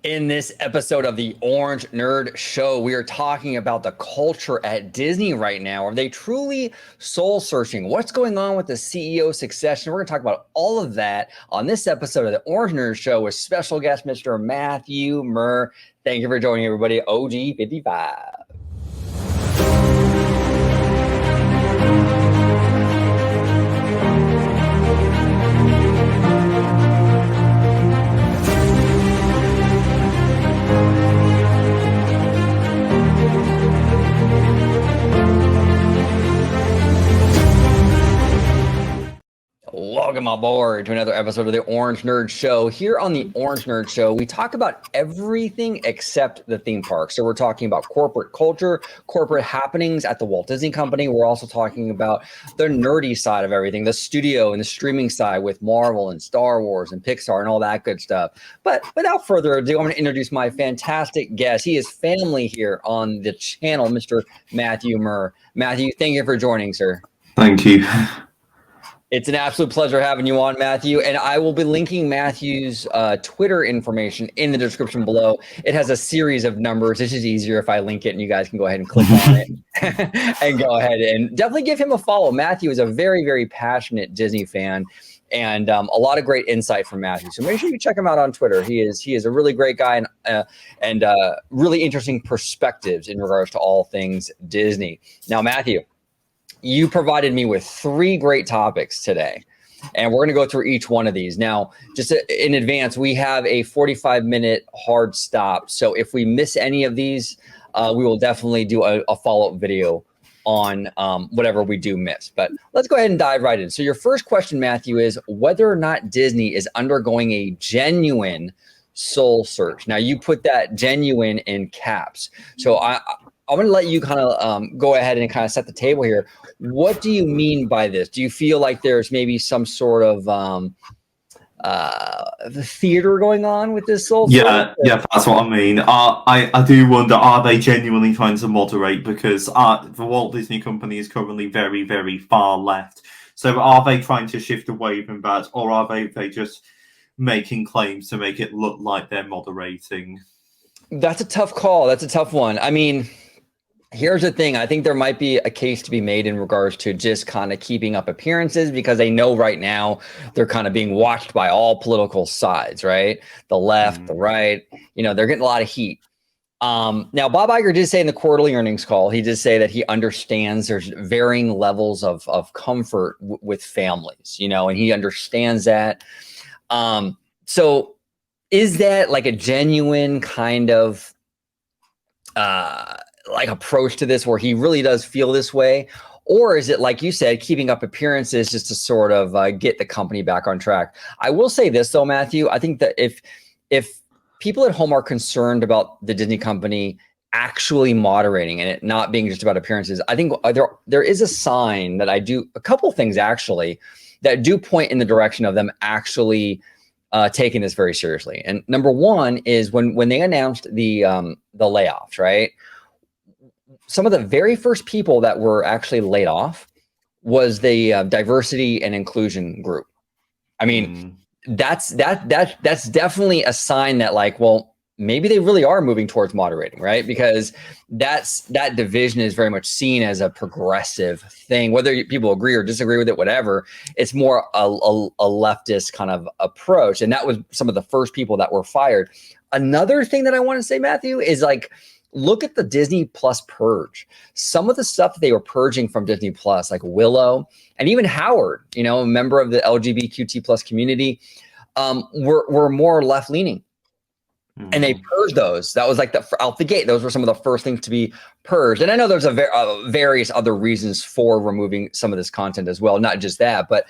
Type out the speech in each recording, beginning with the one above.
In this episode of the Orange Nerd Show, we are talking about the culture at Disney right now. Are they truly soul searching? What's going on with the CEO succession? We're going to talk about all of that on this episode of the Orange Nerd Show with special guest Mr. Matthew Muir. Thank you for joining everybody. OG55. Welcome aboard to another episode of the Orange Nerd Show. Here on the Orange Nerd Show, we talk about everything except the theme park. So we're talking about corporate culture, corporate happenings at the Walt Disney Company. We're also talking about the nerdy side of everything, the studio and the streaming side with Marvel and Star Wars and Pixar and all that good stuff. But without further ado, I'm going to introduce my fantastic guest. He is family here on the channel, Mr. Matthew Muir. Matthew, thank you for joining, sir. Thank you. It's an absolute pleasure having you on, Matthew, and I will be linking Matthew's Twitter information in the description below. It has a series of numbers. It's just easier if I link it, and you guys can go ahead and click on it and go ahead and definitely give him a follow. Matthew is a very, very passionate Disney fan, and a lot of great insight from Matthew. So make sure you check him out on Twitter. He is a really great guy and really interesting perspectives in regards to all things Disney. Now, Matthew, you provided me with 3 great topics today, and we're going to go through each one of these. Now, just in advance, we have a 45-minute hard stop. So if we miss any of these, we will definitely do a follow-up video on whatever we do miss. But let's go ahead and dive right in. So your first question, Matthew, is whether or not Disney is undergoing a genuine soul search. Now, you put that genuine in caps. So I'm going to let you kind of go ahead and kind of set the table here. What do you mean by this? Do you feel like there's maybe some sort of theater going on with this soul? Yeah, that's what I mean. I do wonder, are they genuinely trying to moderate? Because the Walt Disney Company is currently very, very far left. So are they trying to shift away from that, or are they just making claims to make it look like they're moderating? That's a tough call. That's a tough one. I mean, here's the thing. I think there might be a case to be made in regards to just kind of keeping up appearances, because they know right now they're kind of being watched by all political sides, right? The left, the right, they're getting a lot of heat. Now, Bob Iger did say in the quarterly earnings call, he did say that he understands there's varying levels of comfort with families, and he understands that. So is that like a genuine kind of like approach to this where he really does feel this way? Or is it, like you said, keeping up appearances just to sort of get the company back on track? I will say this though, Matthew, I think that if people at home are concerned about the Disney company actually moderating and it not being just about appearances, I think there is a sign that a couple things actually that do point in the direction of them actually taking this very seriously. And number one is when they announced the layoffs, right? Some of the very first people that were actually laid off was the diversity and inclusion group. I mean, that's definitely a sign that, like, well, maybe they really are moving towards moderating, right? Because that division is very much seen as a progressive thing, whether people agree or disagree with it, whatever. It's more a leftist kind of approach, and that was some of the first people that were fired. Another thing that I want to say, Matthew, is like, look at the Disney Plus purge. Some of the stuff that they were purging from Disney Plus, like Willow and even Howard, a member of the LGBTQ plus community, were more left leaning. And they purged those. That was like out the gate. Those were some of the first things to be purged. And I know there's various other reasons for removing some of this content as well, not just that. But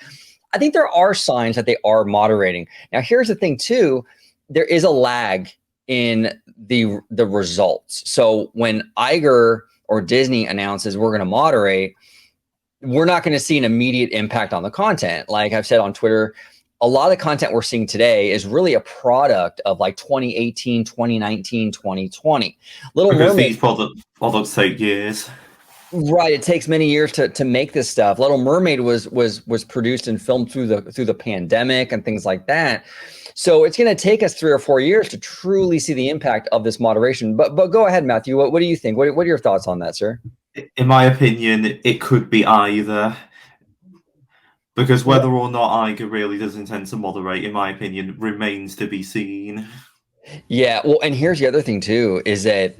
I think there are signs that they are moderating. Now, here's the thing too. There is a lag in the results. So when Iger or Disney announces we're going to moderate, we're not going to see an immediate impact on the content. Like I've said on Twitter, a lot of the content we're seeing today is really a product of like 2018, 2019, 2020. Little Mermaid. These products take years. Right, it takes many years to make this stuff. Little Mermaid was produced and filmed through the pandemic and things like that. So it's going to take us 3 or 4 years to truly see the impact of this moderation. But go ahead, Matthew. What do you think? What are your thoughts on that, sir? In my opinion, it could be either. Because whether or not Iger really does intend to moderate, in my opinion, remains to be seen. Yeah, well, and here's the other thing too, is that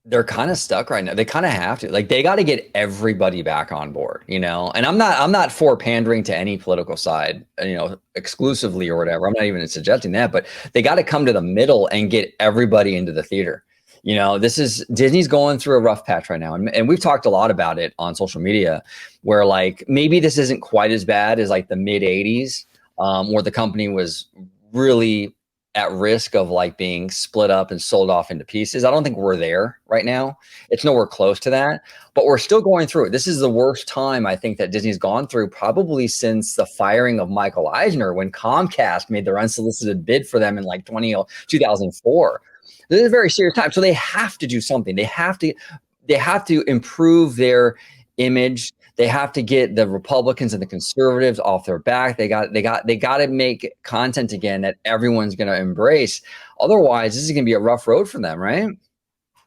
they're kind of stuck right now. They kind of have to. Like they got to get everybody back on board, you know. And I'm not for pandering to any political side, you know, exclusively or whatever. I'm not even suggesting that, but they got to come to the middle and get everybody into the theater. You know, Disney's going through a rough patch right now, and we've talked a lot about it on social media, where like maybe this isn't quite as bad as like the mid '80s, where the company was really at risk of like being split up and sold off into pieces. I don't think we're there right now. It's nowhere close to that, but we're still going through it. This is the worst time I think that Disney's gone through probably since the firing of Michael Eisner when Comcast made their unsolicited bid for them in like 2004. This is a very serious time. So they have to do something. They have to improve their image. They have to get the Republicans and the conservatives off their back. They got to make content again that everyone's going to embrace. Otherwise, this is going to be a rough road for them, right?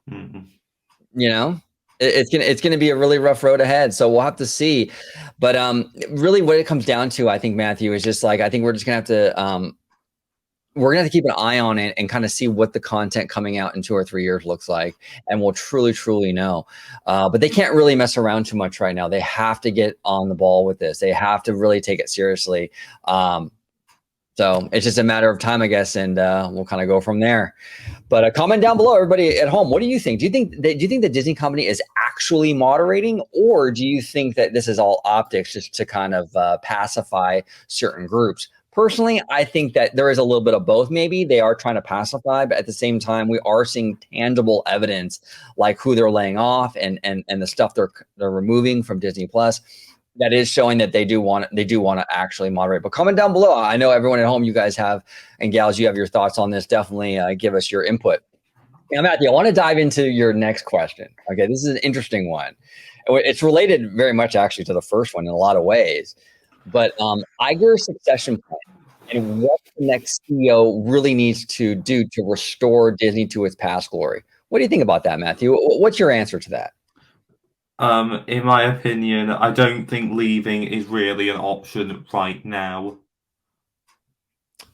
Mm-hmm. You know, it's gonna be a really rough road ahead. So we'll have to see. But really, what it comes down to, I think, Matthew, is just like I think we're just gonna have to we're gonna have to keep an eye on it and kind of see what the content coming out in 2 or 3 years looks like, and we'll truly know. But they can't really mess around too much right now. They have to get on the ball with this. They have to really take it seriously. So it's just a matter of time, I guess, and we'll kind of go from there. But comment down below, everybody at home. What do you think? Do you think the Disney company is actually moderating, or do you think that this is all optics just to kind of pacify certain groups? Personally, I think that there is a little bit of both. Maybe they are trying to pacify, but at the same time, we are seeing tangible evidence, like who they're laying off and the stuff they're removing from Disney Plus. That is showing that they do want to actually moderate. But comment down below. I know everyone at home, you guys have, and gals, you have your thoughts on this. Definitely give us your input. Now, Matthew, I want to dive into your next question. Okay, this is an interesting one. It's related very much actually to the first one in a lot of ways. But Iger's succession plan and what the next CEO really needs to do to restore Disney to its past glory. What do you think about that, Matthew? What's your answer to that? In my opinion, I don't think leaving is really an option right now.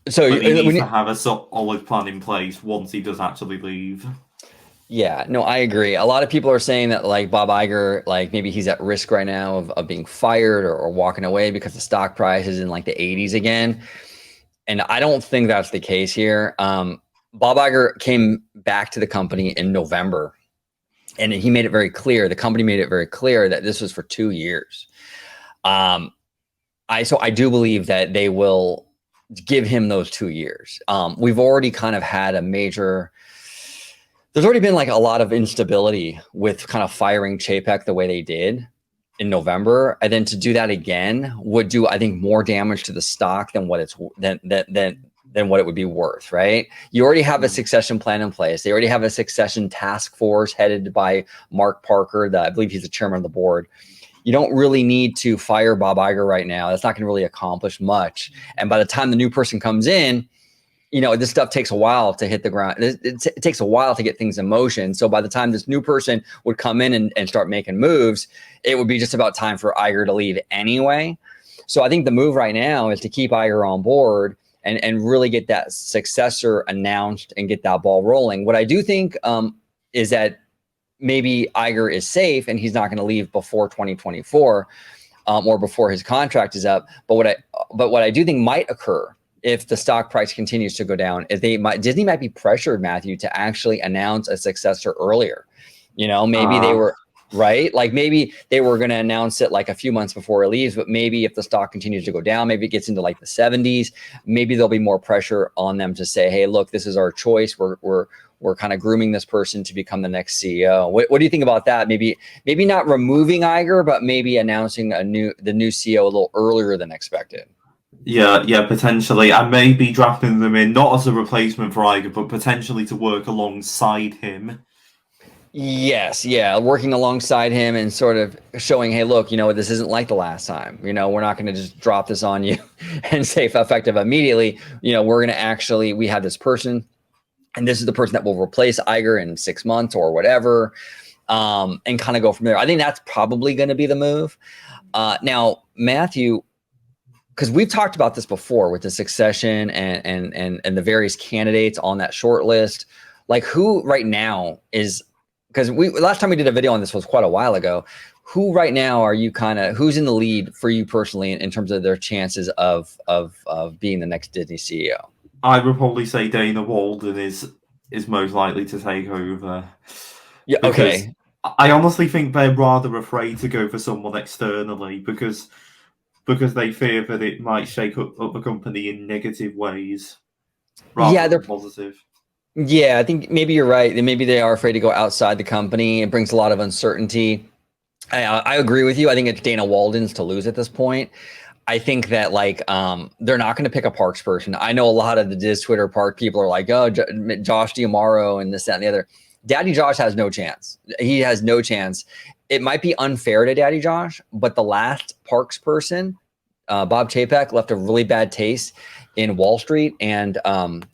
So but he needs to have a solid plan in place once he does actually leave. Yeah, no, I agree. A lot of people are saying that like Bob Iger, like maybe he's at risk right now of being fired or walking away because the stock price is in like the 80s again. And I don't think that's the case here. Bob Iger came back to the company in November, and he made it very clear, the company made it very clear that this was for 2 years. So I do believe that they will give him those 2 years. We've already kind of had there's already been like a lot of instability with kind of firing Chapek the way they did in November. And then to do that again would do, I think, more damage to the stock than what it would be worth, right? You already have a succession plan in place. They already have a succession task force headed by Mark Parker, I believe he's the chairman of the board. You don't really need to fire Bob Iger right now. That's not going to really accomplish much. And by the time the new person comes in, you know, this stuff takes a while to hit the ground. It takes a while to get things in motion. So by the time this new person would come in and start making moves, it would be just about time for Iger to leave anyway. So I think the move right now is to keep Iger on board and really get that successor announced and get that ball rolling. What I do think is that maybe Iger is safe and he's not going to leave before 2024 or before his contract is up. But what I do think might occur if the stock price continues to go down, is Disney might be pressured, Matthew, to actually announce a successor earlier. You know, maybe they were right. Like maybe they were going to announce it like a few months before it leaves, but maybe if the stock continues to go down, maybe it gets into like the 70s, maybe there'll be more pressure on them to say, hey, look, this is our choice. We're kind of grooming this person to become the next CEO. What do you think about that? Maybe not removing Iger, but maybe announcing the new CEO a little earlier than expected. Yeah, potentially. And maybe drafting them in, not as a replacement for Iger, but potentially to work alongside him. Yes, yeah, working alongside him and sort of showing, hey, look, this isn't like the last time. We're not going to just drop this on you and say effective immediately. We're going to actually, we have this person, and this is the person that will replace Iger in 6 months or whatever, and kind of go from there. I think that's probably going to be the move. Now, Matthew, because we've talked about this before with the succession and the various candidates on that short list, like who right now is, because last time we did a video on this was quite a while ago. Who right now are you who's in the lead for you personally in terms of their chances of being the next Disney CEO? I would probably say Dana Walden is most likely to take over. Yeah. Okay. I honestly think they're rather afraid to go for someone externally because they fear that it might shake up the company in negative ways rather than positive. Yeah, I think maybe you're right. Maybe they are afraid to go outside the company. It brings a lot of uncertainty. I agree with you. I think it's Dana Walden's to lose at this point. I think that they're not going to pick a parks person. I know a lot of the Diz Twitter park people are like, oh, Josh D'Amaro and this, that, and the other. Daddy Josh has no chance. He has no chance. It might be unfair to Daddy Josh, but the last parks person, Bob Chapek, left a really bad taste in Wall Street and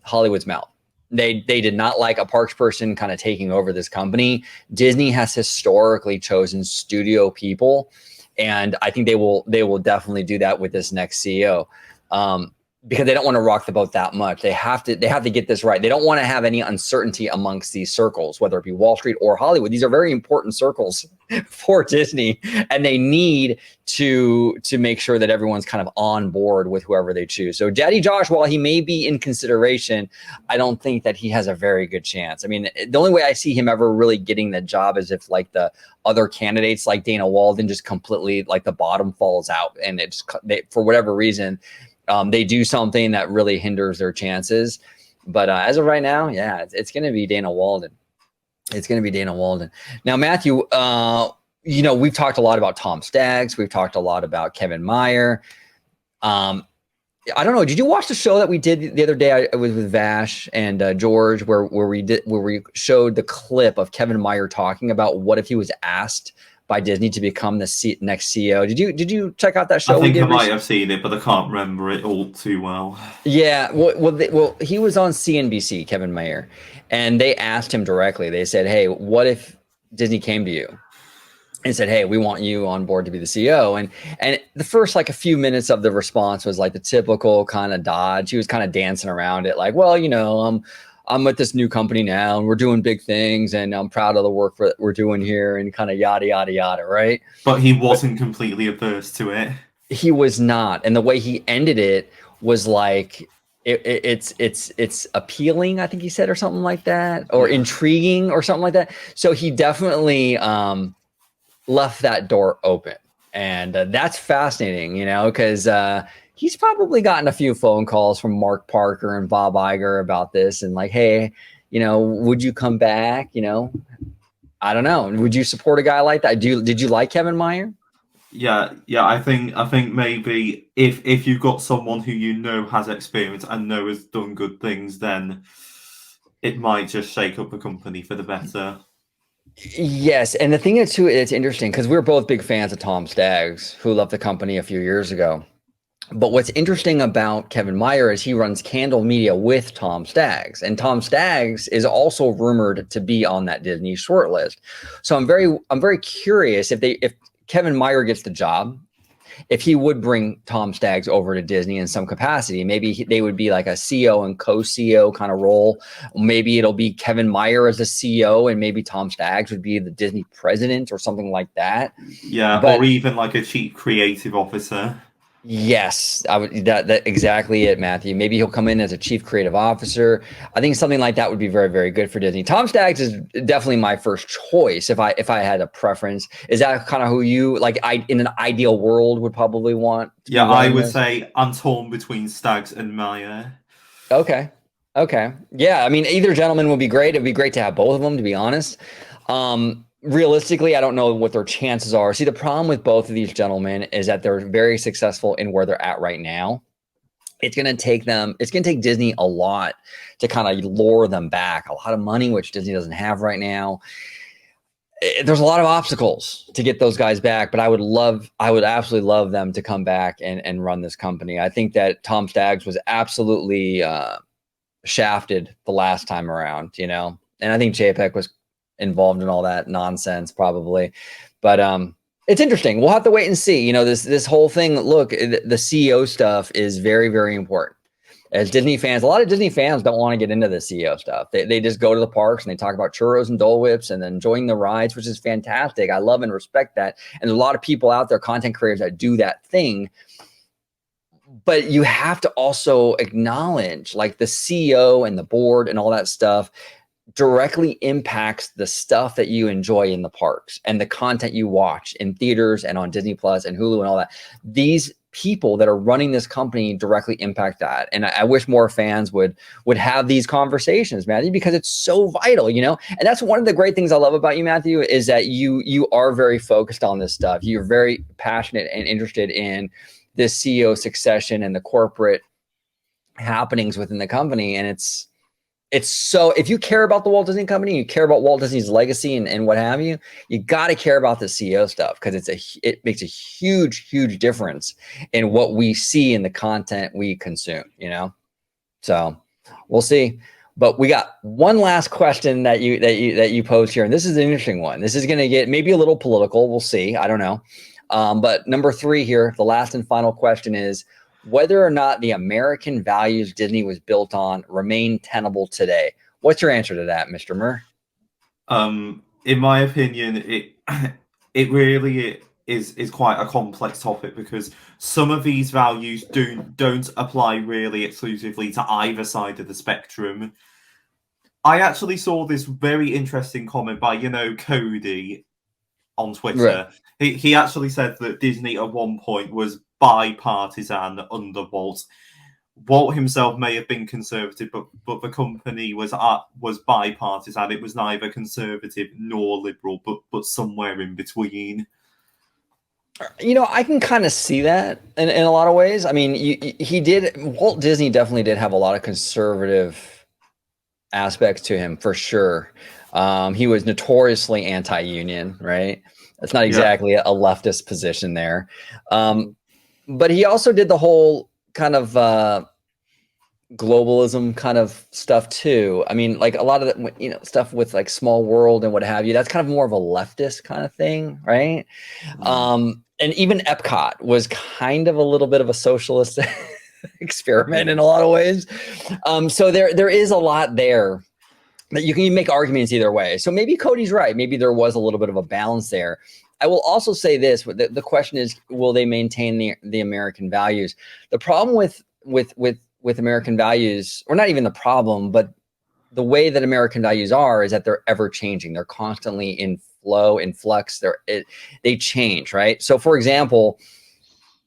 Hollywood's mouth. They did not like a parks person kind of taking over this company. Disney has historically chosen studio people, and I think they will definitely do that with this next CEO, because they don't want to rock the boat that much. They have to get this right. They don't want to have any uncertainty amongst these circles, whether it be Wall Street or Hollywood. These are very important circles for Disney, and they need to make sure that everyone's kind of on board with whoever they choose. So Daddy Josh, while he may be in consideration, I don't think that he has a very good chance. I mean, the only way I see him ever really getting the job is if like the other candidates like Dana Walden just completely like the bottom falls out, and for whatever reason, they do something that really hinders their chances. But as of right now, yeah, it's going to be Dana Walden. It's going to be Dana Walden. Now, Matthew, we've talked a lot about Tom Staggs. We've talked a lot about Kevin Meyer. I don't know. Did you watch the show that we did the other day? I was with Vash and George, where we showed the clip of Kevin Meyer talking about what if he was asked by Disney to become the next CEO. Did you check out that show? I think I might have seen it, but I can't remember it all too well. Yeah, well, he was on CNBC, Kevin Mayer, and they asked him directly. They said, "Hey, what if Disney came to you and said, 'Hey, we want you on board to be the CEO'?" And the first like a few minutes of the response was like the typical kind of dodge. He was kind of dancing around it, like, "Well, I'm at this new company now, and we're doing big things, and I'm proud of the work that we're doing here," and kind of yada yada yada, right? But he wasn't completely averse to it. He was not, and the way he ended it was like it's appealing, I think he said, or something like that, or intriguing, or something like that. So he definitely left that door open, and that's fascinating, because he's probably gotten a few phone calls from Mark Parker and Bob Iger about this, and like, hey, would you come back? I don't know. Would you support a guy like that? Did you like Kevin Meyer? Yeah. I think maybe if you've got someone who has experience and has done good things, then it might just shake up the company for the better. Yes, and the thing is too, it's interesting because we're both big fans of Tom Staggs, who left the company a few years ago. But what's interesting about Kevin Meyer is he runs Candle Media with Tom Staggs, and Tom Staggs is also rumored to be on that Disney shortlist. So I'm very curious if Kevin Meyer gets the job, if he would bring Tom Staggs over to Disney in some capacity. Maybe they would be like a CEO and co-CEO kind of role. Maybe it'll be Kevin Meyer as the CEO, and maybe Tom Staggs would be the Disney president or something like that. Yeah, or even like a chief creative officer. Yes, I would. That exactly it, Matthew. Maybe he'll come in as a chief creative officer. I think something like that would be very, very good for Disney. Tom Staggs is definitely my first choice if I had a preference. Is that kind of who you like? In an ideal world would probably want. Yeah, I would say I'm torn between Staggs and Meyer. Okay. Yeah, I mean, either gentleman would be great. It'd be great to have both of them, to be honest. Realistically, I don't know what their chances are. See, the problem with both of these gentlemen is that they're very successful in where they're at right now. It's going to take Disney a lot to kind of lure them back, a lot of money, which Disney doesn't have right now. there's a lot of obstacles to get those guys back, but I would absolutely love them to come back and run this company. I think that Tom Staggs was absolutely shafted the last time around, you know, and I think JPEG was involved in all that nonsense probably, but it's interesting. We'll have to wait and see. You know, this whole thing. Look, the CEO stuff is very, very important. As Disney fans, a lot of Disney fans don't want to get into the CEO stuff. They just go to the parks and they talk about churros and Dole Whips and then enjoying the rides, which is fantastic. I love and respect that. And there's a lot of people out there, content creators, that do that thing. But you have to also acknowledge, like, the CEO and the board and all that stuff directly impacts the stuff that you enjoy in the parks and the content you watch in theaters and on Disney Plus and Hulu and all that. These people that are running this company directly impact that. And I wish more fans would have these conversations, Matthew, because it's so vital, you know? And that's one of the great things I love about you, Matthew, is that you are very focused on this stuff. You're very passionate and interested in this CEO succession and the corporate happenings within the company. And it's so, if you care about the Walt Disney Company, you care about Walt Disney's legacy and what have you, you got to care about the CEO stuff, because it makes a huge, huge difference in what we see in the content we consume, you know? So we'll see. But we got one last question that you posed here, and this is an interesting one. This is going to get maybe a little political. We'll see. I don't know. But number 3 here, the last and final question is, whether or not the American values Disney was built on remain tenable today. What's your answer to that, Mr. Muir? In my opinion, it really is quite a complex topic, because some of these values don't apply really exclusively to either side of the spectrum. I actually saw this very interesting comment by, Cody on Twitter. Right. He actually said that Disney at one point was bipartisan under Walt. Walt himself may have been conservative, but the company was bipartisan. It was neither conservative nor liberal, but somewhere in between. You know, I can kind of see that in a lot of ways. I mean, Walt Disney definitely did have a lot of conservative aspects to him, for sure. He was notoriously anti-union, right? That's not exactly a leftist position there. But he also did the whole kind of globalism kind of stuff too. I mean, like a lot of the, stuff with like Small World and what have you, that's kind of more of a leftist kind of thing, right? And even Epcot was kind of a little bit of a socialist experiment in a lot of ways. So there is a lot there that you can make arguments either way. So maybe Cody's right. Maybe there was a little bit of a balance there. I will also say this: the question is, will they maintain the American values? The problem with American values, or not even the problem, but the way that American values are, is that they're ever changing. They're constantly in flow, in flux. They change, right? So, for example,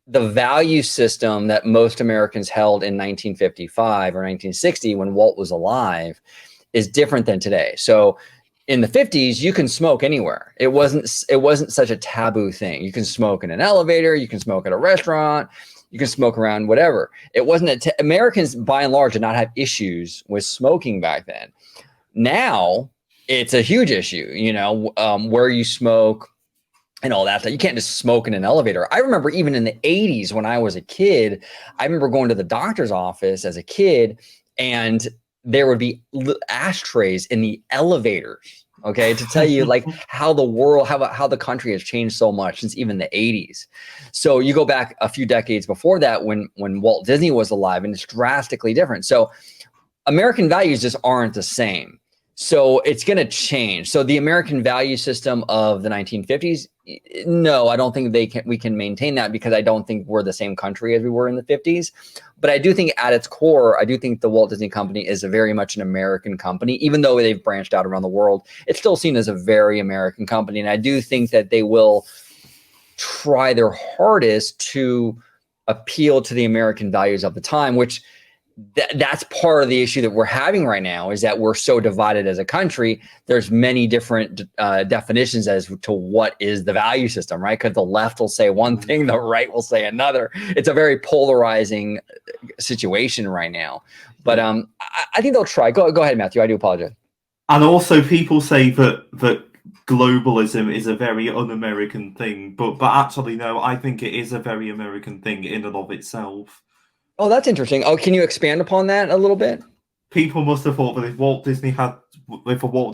the value system that most Americans held in 1955 or 1960, when Walt was alive, is different than today. So in the 50s, you can smoke anywhere. It wasn't such a taboo thing. You can smoke in an elevator, you can smoke at a restaurant, you can smoke around whatever. It wasn't Americans, by and large, did not have issues with smoking back then. Now it's a huge issue, where you smoke and all that stuff. You can't just smoke in an elevator. I remember even in the 80s when I was a kid, I remember going to the doctor's office as a kid, and there would be ashtrays in the elevators, okay, to tell you like how the world, how the country has changed so much since even the 80s. So you go back a few decades before that when Walt Disney was alive, and it's drastically different. So American values just aren't the same. So it's going to change. So the American value system of the 1950s, no, I don't think we can maintain that, because I don't think we're the same country as we were in the 50s. But I do think at its core, I do think the Walt Disney Company is very much an American company. Even though they've branched out around the world, it's still seen as a very American company. And I do think that they will try their hardest to appeal to the American values of the time, which that's part of the issue that we're having right now, is that we're so divided as a country. There's many different definitions as to what is the value system, right? Because the left will say one thing, the right will say another. It's a very polarizing situation right now. But I think they'll try. Go ahead, Matthew. I do apologize. And also, people say that globalism is a very un-American thing, but actually no, I think it is a very American thing in and of itself. Oh, that's interesting. Oh, can you expand upon that a little bit? People must have thought that if a Walt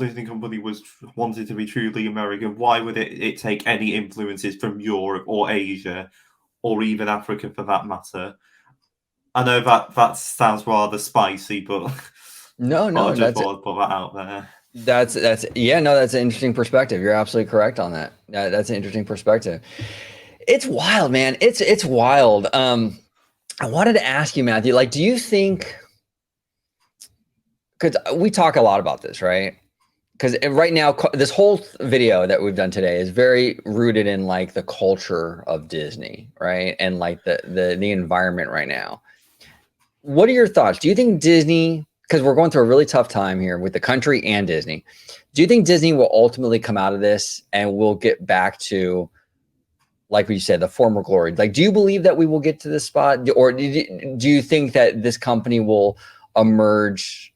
Disney Company was wanted to be truly American, why would it take any influences from Europe or Asia or even Africa for that matter? I know that sounds rather spicy, but No, but I no, just that's thought I'd put that out there. yeah, no, that's an interesting perspective. You're absolutely correct on that. That's an interesting perspective. It's wild, man. It's wild. I wanted to ask you, Matthew, like, do you think, because we talk a lot about this, right? Because right now, this whole video that we've done today is very rooted in like the culture of Disney, right? And like the environment right now. What are your thoughts? Do you think Disney, because we're going through a really tough time here with the country and Disney, do you think Disney will ultimately come out of this and we'll get back to, like we said, the former glory? Like, do you believe that we will get to this spot, or do you think that this company will emerge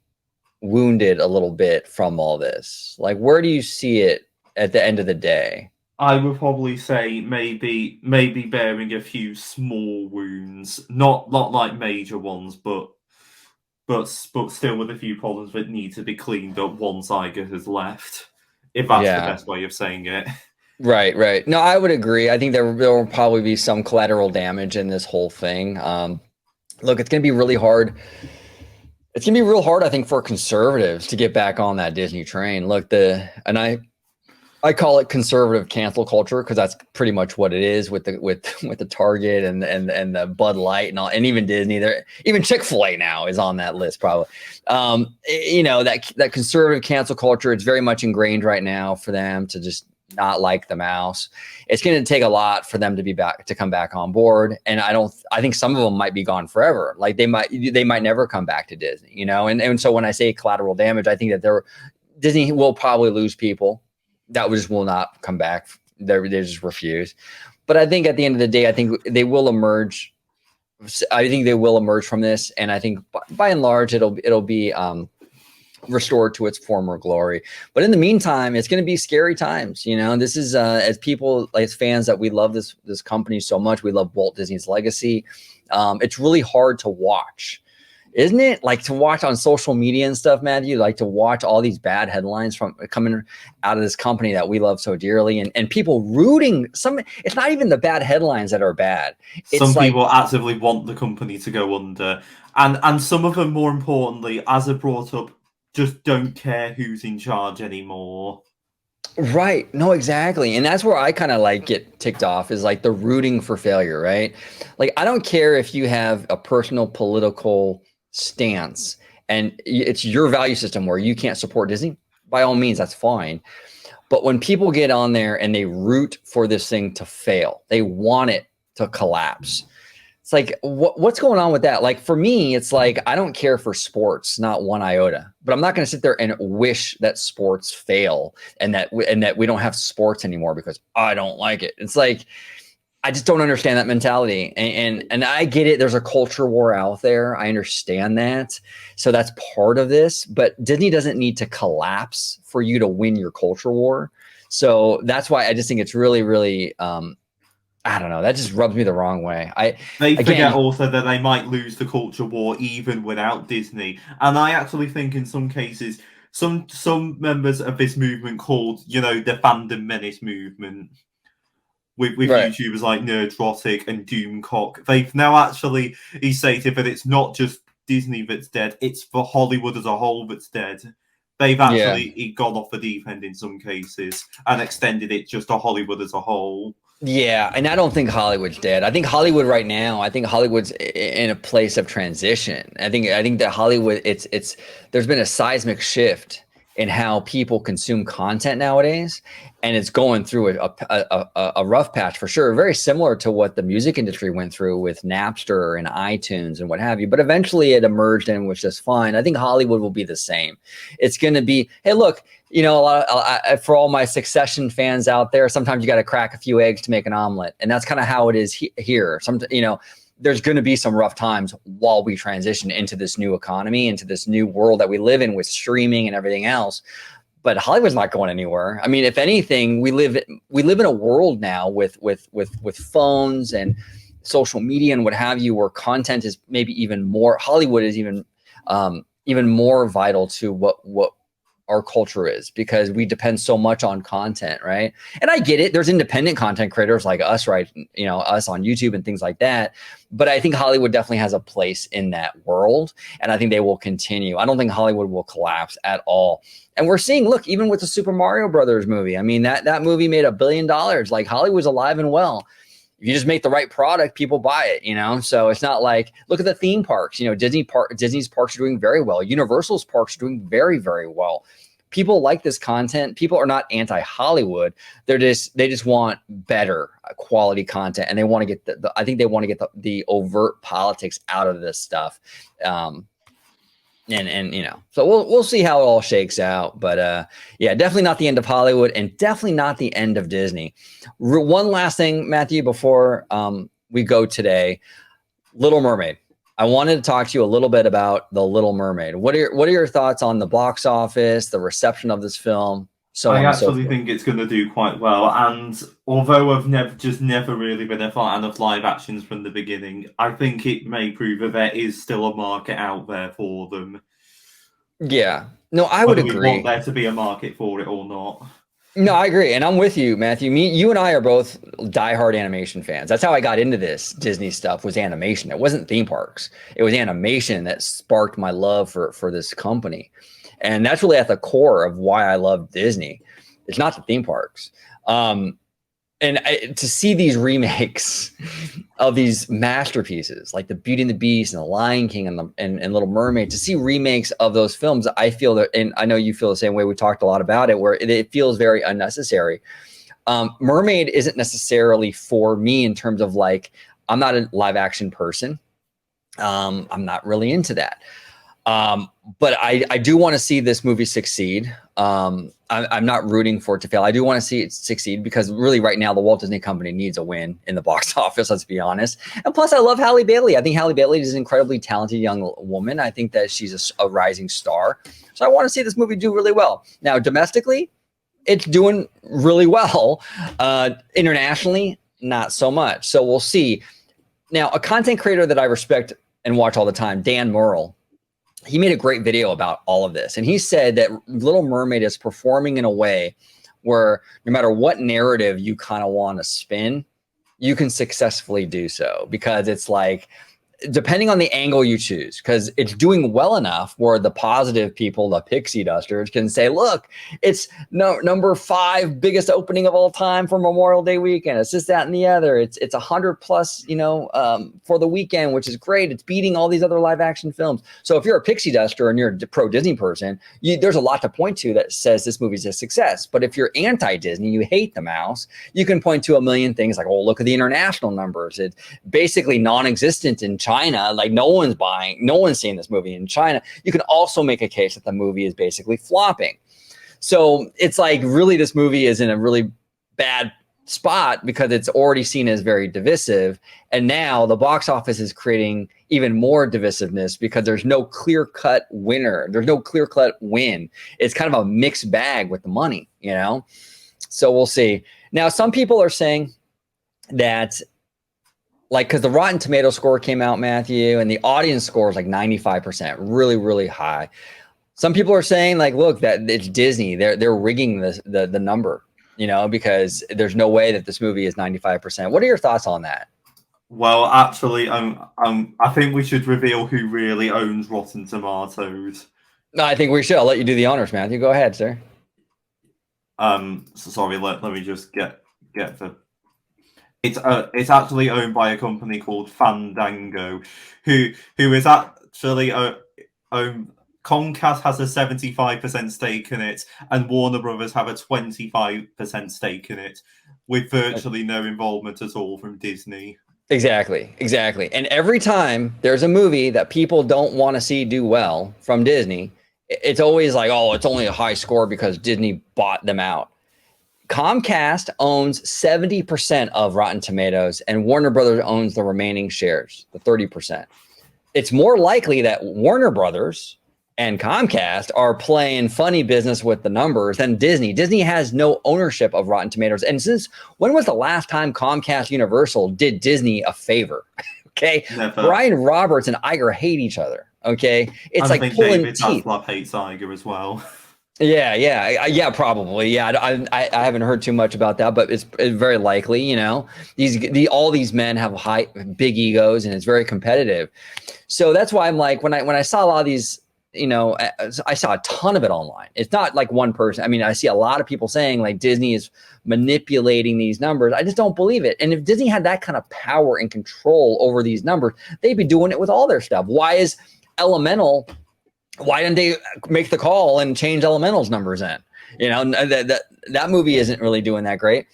wounded a little bit from all this? Like, where do you see it at the end of the day? I would probably say maybe bearing a few small wounds, not like major ones, but still with a few problems that need to be cleaned up once Iger has left, if that's the Yeah. best way of saying it. Right, right. No, I would agree. I think there will probably be some collateral damage in this whole thing. Look, it's going to be really hard. It's going to be real hard, I think, for conservatives to get back on that Disney train. Look, I call it conservative cancel culture because that's pretty much what it is with the Target and the Bud Light and all, and even Disney. There, even Chick-fil-A now is on that list probably. You know, that conservative cancel culture. It's very much ingrained right now for them to just not like the mouse. It's going to take a lot for them to come back on board, and I think some of them might be gone forever. Like they might never come back to Disney. You know, and so when I say collateral damage, I think that Disney will probably lose people that just will not come back. They just refuse. But I think at the end of the day, I think they will emerge. I think they will emerge from this, and I think by and large, it'll be restored to its former glory. But in the meantime, it's going to be scary times. You know, this is as people, as fans, that we love this company so much. We love Walt Disney's legacy. It's really hard to watch. Isn't it? Like to watch on social media and stuff, Matthew, like to watch all these bad headlines from coming out of this company that we love so dearly, and people rooting it's not even the bad headlines that are bad. Some people actively want the company to go under. And some of them, more importantly, as I brought up, just don't care who's in charge anymore. Right. No, exactly. And that's where I kind of like get ticked off is like the rooting for failure, right? Like, I don't care if you have a personal political stance and it's your value system where you can't support Disney. By all means, that's fine. But when people get on there and they root for this thing to fail, they want it to collapse. It's like, what's going on with that? Like for me, it's like, I don't care for sports, not one iota, but I'm not going to sit there and wish that sports fail and that we don't have sports anymore because I don't like it. It's like, I just don't understand that mentality. And I get it. There's a culture war out there. I understand that. So that's part of this, but Disney doesn't need to collapse for you to win your culture war. So that's why I just think it's really, really, I don't know. That just rubs me the wrong way. They forget also that they might lose the culture war even without Disney. And I actually think in some cases, some members of this movement called, the fandom menace movement, with right, YouTubers like Nerdrotic and Doomcock, they've now actually stated that it's not just Disney that's dead, it's for Hollywood as a whole that's dead. They've actually gone off the deep end in some cases and extended it just to Hollywood as a whole. Yeah, and I don't think Hollywood's dead. I think Hollywood's in a place of transition. I think that Hollywood, there's been a seismic shift in how people consume content nowadays, and it's going through a rough patch for sure. Very similar to what the music industry went through with Napster and iTunes and what have you. But eventually, it emerged and was just fine. I think Hollywood will be the same. It's going to be, hey, look. For all my Succession fans out there, sometimes you got to crack a few eggs to make an omelet. And that's kind of how it is here. There's going to be some rough times while we transition into this new economy, into this new world that we live in with streaming and everything else. but Hollywood's not going anywhere. I mean, if anything, we live in a world now with phones and social media and what have you, where content is maybe even more. Hollywood is even more vital to what our culture is, because we depend so much on content, right? And I get it. There's independent content creators like us, right? Us on YouTube and things like that. But I think Hollywood definitely has a place in that world, and I think they will continue. I don't think Hollywood will collapse at all. And we're seeing, look, even with the Super Mario Brothers movie, I mean, that movie made $1 billion. Like, Hollywood's alive and well. If you just make the right product, people buy it, So it's not like, look at the theme parks. Disney's parks are doing very well. Universal's parks are doing very, very well. People like this content. People are not anti-Hollywood. They just want better quality content, and they want to get I think they want to get the overt politics out of this stuff. So we'll see how it all shakes out. But yeah, definitely not the end of Hollywood, and definitely not the end of Disney. One last thing, Matthew, before we go today, Little Mermaid. I wanted to talk to you a little bit about the Little Mermaid. What are your thoughts on the box office, the reception of this film? I actually think it's going to do quite well, and although I've never really been a fan of live actions from the beginning, I think it may prove that there is still a market out there for them. Yeah, no, I would agree. We want there to be a market for it or not. No, I agree, and I'm with you, Matthew. You and I are both diehard animation fans. That's how I got into this Disney stuff, was animation. It wasn't theme parks. It was animation that sparked my love for this company. And that's really at the core of why I love Disney. It's not the theme parks. To see these remakes of these masterpieces like the Beauty and the Beast and the Lion King and Little Mermaid, to see remakes of those films, I feel that, and I know you feel the same way. We talked a lot about it, where it feels very unnecessary. Mermaid isn't necessarily for me in terms of, like, I'm not a live action person. I'm not really into that. But I do want to see this movie succeed. I'm not rooting for it to fail. I do want to see it succeed, because really right now the Walt Disney Company needs a win in the box office, let's be honest. And plus, I love Halle Bailey. I think Halle Bailey is an incredibly talented young woman. I think that she's a rising star. So I want to see this movie do really well. Now, domestically, it's doing really well. Internationally, not so much. So we'll see. Now, a content creator that I respect and watch all the time, Dan Murrell, he made a great video about all of this. And he said that Little Mermaid is performing in a way where no matter what narrative you kind of want to spin, you can successfully do so, because it's like, depending on the angle you choose, because it's doing well enough where the positive people, the pixie dusters, can say, look, it's number 5 biggest opening of all time for Memorial Day weekend. It's this, that, and the other. It's 100 plus, for the weekend, which is great. It's beating all these other live action films. So if you're a pixie duster and you're a pro Disney person, there's a lot to point to that says this movie's a success. But if you're anti-Disney, you hate the mouse, you can point to a million things like, oh, look at the international numbers. It's basically non-existent in China. Like, no one's seeing this movie in China. You can also make a case that the movie is basically flopping. So it's like, really, this movie is in a really bad spot because it's already seen as very divisive. And now the box office is creating even more divisiveness because there's no clear-cut winner. There's no clear-cut win. It's kind of a mixed bag with the money, So we'll see. Now, some people are saying that, like, because the Rotten Tomato score came out, Matthew, and the audience score is like 95%, really, really high. Some people are saying, like, look, that it's Disney. They're rigging the number, because there's no way that this movie is 95%. What are your thoughts on that? Well, actually, I think we should reveal who really owns Rotten Tomatoes. No, I think we should. I'll let you do the honors, Matthew. Go ahead, sir. So sorry. Let me just get the. It's actually owned by a company called Fandango, who is actually Comcast has a 75% stake in it, and Warner Brothers have a 25% stake in it, with virtually no involvement at all from Disney. Exactly. And every time there's a movie that people don't want to see do well from Disney, it's always like, oh, it's only a high score because Disney bought them out. Comcast owns 70% of Rotten Tomatoes, and Warner Brothers owns the remaining shares, the 30%. It's more likely that Warner Brothers and Comcast are playing funny business with the numbers than Disney. Disney has no ownership of Rotten Tomatoes. And since when was the last time Comcast Universal did Disney a favor? Okay. Never. Brian Roberts and Iger hate each other. Okay. It's and like I think pulling David teeth. Zaslav hates Iger as well. Yeah, probably. Yeah, I haven't heard too much about that, but it's very likely. You know, all these men have big egos, and it's very competitive. So that's why I'm like, when I saw a lot of these, you know, I saw a ton of it online. It's not like one person. I mean, I see a lot of people saying like Disney is manipulating these numbers. I just don't believe it. And if Disney had that kind of power and control over these numbers, they'd be doing it with all their stuff. Why didn't they make the call and change Elemental's numbers in? You know, that movie isn't really doing that great.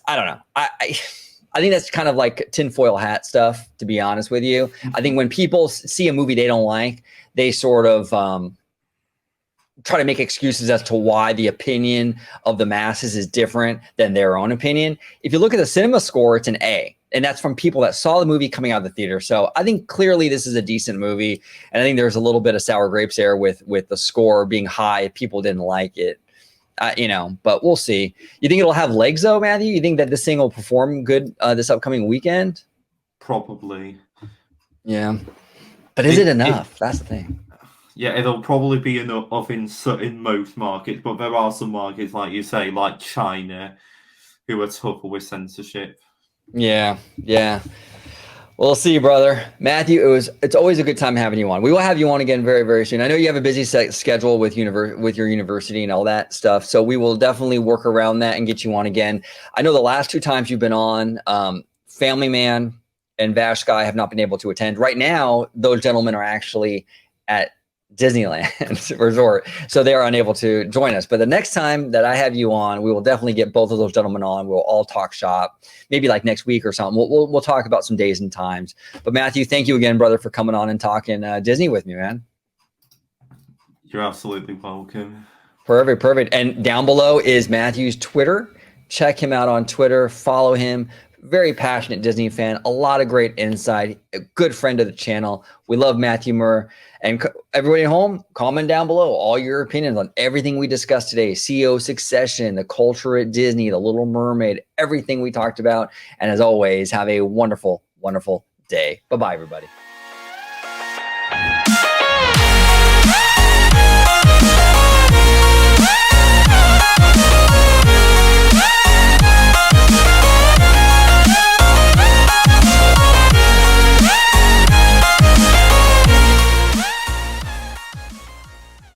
I don't know. I think that's kind of like tinfoil hat stuff, to be honest with you. I think when people see a movie they don't like, they sort of try to make excuses as to why the opinion of the masses is different than their own opinion. If you look at the cinema score, it's an A. And that's from people that saw the movie coming out of the theater. So I think clearly this is a decent movie. And I think there's a little bit of sour grapes there with the score being high. People didn't like it, you know, but we'll see. You think it'll have legs though, Matthew? You think that this thing will perform good this upcoming weekend? Probably. Yeah. But is it enough? That's the thing. Yeah, it'll probably be enough in most markets. But there are some markets, like you say, like China, who are tougher with censorship. Yeah. We'll see, brother. Matthew, it's always a good time having you on. We will have you on again very, very soon. I know you have a busy schedule with your university and all that stuff, so we will definitely work around that and get you on again. I know the last 2 times you've been on, Family Man and Vash Guy have not been able to attend. Right now, those gentlemen are actually at Disneyland Resort, so they are unable to join us. But the next time that I have you on, we will definitely get both of those gentlemen on. We'll all talk shop, maybe like next week or something. We'll talk about some days and times. But Matthew, thank you again, brother, for coming on and talking Disney with me, man. You're absolutely welcome. Perfect. And down below is Matthew's Twitter. Check him out on Twitter. Follow him. Very passionate Disney fan. A lot of great insight. A good friend of the channel. We love Matthew Muir. And everybody at home, comment down below all your opinions on everything we discussed today. CEO succession, the culture at Disney, the Little Mermaid, everything we talked about. And as always, have a wonderful, wonderful day. Bye-bye, everybody.